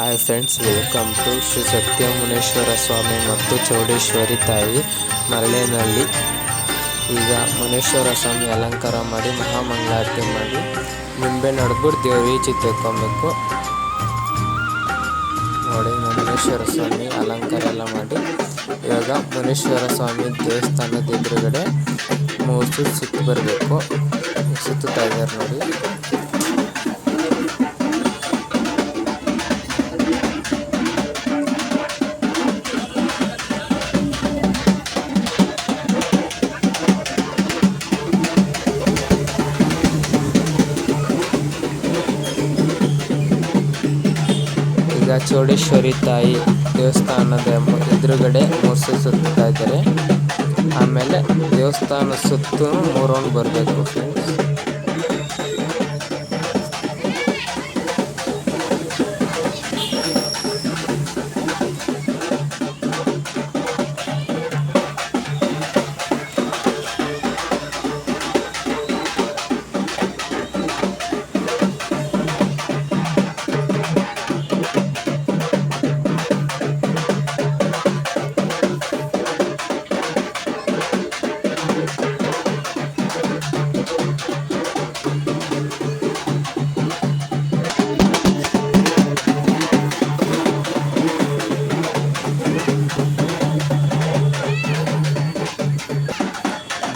Hi friends, welcome to Shri Satyamuneshwara Swami ಮತ್ತು ಚೌಡೇಶ್ವರಿ ತಾಯಿ ಮರಳೇನಹಳ್ಳಿ. ಈಗ ಮುನೇಶ್ವರ ಸ್ವಾಮಿ ಅಲಂಕಾರ ಮಾಡಿ ಮಹಾಮಂಗಳಾರತಿ ಮಾಡಿ ನಿಂಬೆ ನಡ್ಬಿಟ್ಟು ದೇವ್ರ ಈಚೆ ತೆಕ್ಕೊಬೇಕು. ನೋಡಿ, ಮುನೇಶ್ವರ ಸ್ವಾಮಿ ಅಲಂಕಾರ ಎಲ್ಲ ಮಾಡಿ ಇವಾಗ ಮುನೇಶ್ವರ ಸ್ವಾಮಿ ದೇವಸ್ಥಾನದ ಎದುರುಗಡೆ 3 ಸುತ್ತು ಬರಬೇಕು. ಸುತ್ತುತ್ತಾ ಇದ್ದಾರೆ ನೋಡಿ. ಈಗ ಚೌಡೇಶ್ವರಿ ತಾಯಿ ದೇವಸ್ಥಾನದ ಎದುರುಗಡೆ 3 ಸುತ್ತಾ ಇದ್ದಾರೆ. ಆಮೇಲೆ ದೇವಸ್ಥಾನ ಸುತ್ತು 3 ರೌಂಡ್ ಬರಬೇಕು ಫ್ರೆಂಡ್ಸ್.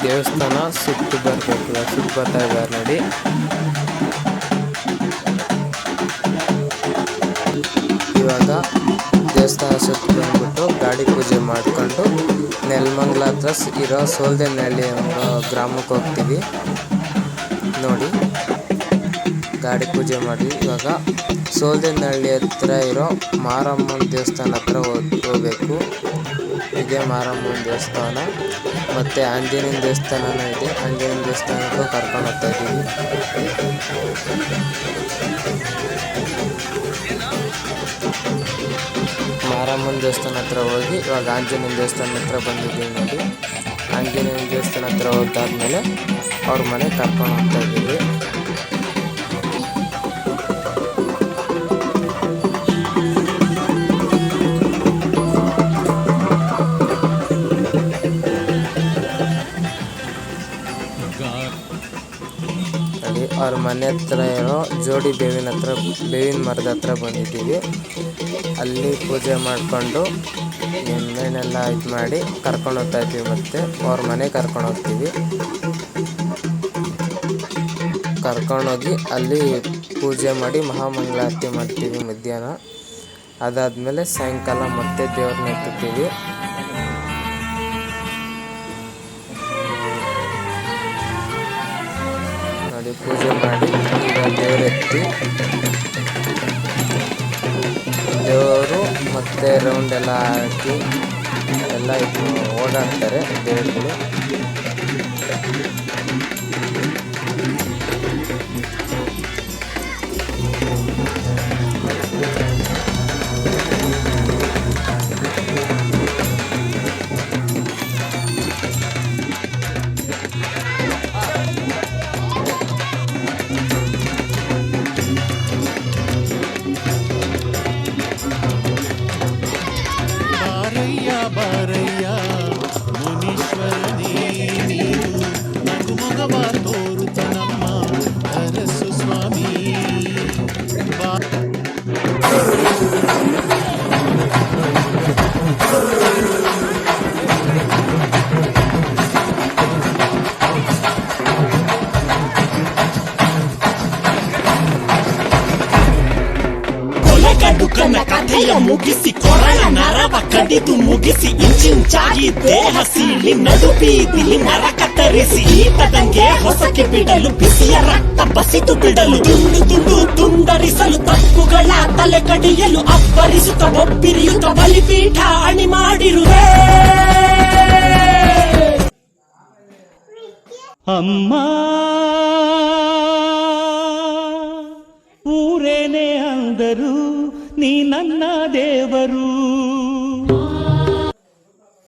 ದೇವಸ್ಥಾನ ಸುತ್ತು ಬರಬೇಕು. ಸುತ್ತು ಬರ್ತಾ ಇದ್ದಾರೆ ನೋಡಿ. ಇವಾಗ ದೇವಸ್ಥಾನ ಸುತ್ತು ಬಂದ್ಬಿಟ್ಟು ಗಾಡಿ ಪೂಜೆ ಮಾಡಿಕೊಂಡು ನೆಲಮಂಗಲ ಹತ್ರ ಇರೋ ಸೋಲ್ದೇನಹಳ್ಳಿ ಅನ್ನೋ ಗ್ರಾಮಕ್ಕೆ ಹೋಗ್ತೀವಿ ನೋಡಿ. ಗಾಡಿ ಪೂಜೆ ಮಾಡಿ ಇವಾಗ ಸೋಲ್ದೇನಹಳ್ಳಿ ಹತ್ರ ಇರೋ ಮಾರಮ್ಮನ ದೇವಸ್ಥಾನ ಹತ್ರ ಹೋಗಬೇಕು. ಇದೇ ಮಾರಮ್ಮನ ದೇವಸ್ಥಾನ. ಮತ್ತು ಆಂಜನೇಯನ ದೇವಸ್ಥಾನನೂ ಇದೆ. ಆಂಜನೇಯನ ದೇವಸ್ಥಾನಕ್ಕೂ ಕರ್ಕೊಂಡು ಹೋಗ್ತಾ ಇದ್ದೀವಿ. ಮಾರಮ್ಮನ ದೇವಸ್ಥಾನ ಹತ್ರ ಹೋಗಿ ಇವಾಗ ಆಂಜನೇಯನ ದೇವಸ್ಥಾನ ಹತ್ರ ಬಂದಿದ್ದೀವಿ ನೋಡಿ. ಆಂಜನೇಯನ ದೇವಸ್ಥಾನ ಹತ್ರ ಹೋದಾದ್ಮೇಲೆ ಅವ್ರ ಮನೆ ಕರ್ಕೊಂಡು ಹೋಗ್ತಾ ಇದ್ದೀವಿ. ಅವ್ರ ಮನೆ ಹತ್ರ ಇರೋ ಜೋಡಿ ಬೇವಿನ ಮರದ ಹತ್ರ ಬಂದಿದ್ದೀವಿ. ಅಲ್ಲಿ ಪೂಜೆ ಮಾಡಿಕೊಂಡು ಎಣ್ಣೆನೆಲ್ಲ ಇದು ಮಾಡಿ ಕರ್ಕೊಂಡು ಹೋಗ್ತಾ ಇದ್ದೀವಿ. ಮತ್ತು ಅವ್ರ ಮನೆ ಕರ್ಕೊಂಡು ಹೋಗ್ತೀವಿ. ಕರ್ಕೊಂಡೋಗಿ ಅಲ್ಲಿ ಪೂಜೆ ಮಾಡಿ ಮಹಾಮಂಗಳಾರತಿ ಮಾಡ್ತೀವಿ ಮಧ್ಯಾಹ್ನ. ಅದಾದಮೇಲೆ ಸಾಯಂಕಾಲ ಮತ್ತೆ ದೇವ್ರನ್ನ ಎತ್ತುತ್ತೀವಿ. ನೋಡಿ, ಪೂಜೆ ಮಾಡಿ ಈಗ ದೇವರೆತ್ತಿ ದೇವರು ಮತ್ತೆ ರೌಂಡ್ ಎಲ್ಲ ಹಾಕಿ ಎಲ್ಲ ಇದು ಓಡಾಡ್ತಾರೆ ದೇವರುಗಳು. ಬಾರಯ್ಯ ಮುನೀಶ್ವರನೇ, ನೀನು ನಗುಮೊಗವ ತೋರುತ್ತ ನಮ್ಮ ಹರಸು ಸ್ವಾಮಿ. ಕನ್ನ ಕಥೆಯ ಮುಗಿಸಿ ಕೊರಳ ನರವ ಕಡಿದು ಮುಗಿಸಿ ಇಂಚಿಂಚಾಗಿ ದೇಹ ಸೀಳಿ ನಡು ಬೀದಿಲಿ ನರ ಕತ್ತರಿಸಿ ಈತದಂಗೆ ಹೊಸಕ್ಕೆ ಬಿಡಲು ಬಿಸಿಯ ರಕ್ತ ಬಸಿದು ಬಿಡಲು ತುಂಡು ತುಂಡು ತುಂಡರಿಸಲು ತಪ್ಪುಗಳ ತಲೆ ಕಡಿಯಲು ಅಬ್ಬರಿಸುತ್ತ ಒಬ್ಬಿರಿಯುತ್ತ ಬಲಿಪೀಠ ಅಣಿ ಮಾಡಿರುವೆ. ಅಮ್ಮ ಊರೇನೆ ಅಂದರು, ನೀ ನನ್ನ ದೇವರು.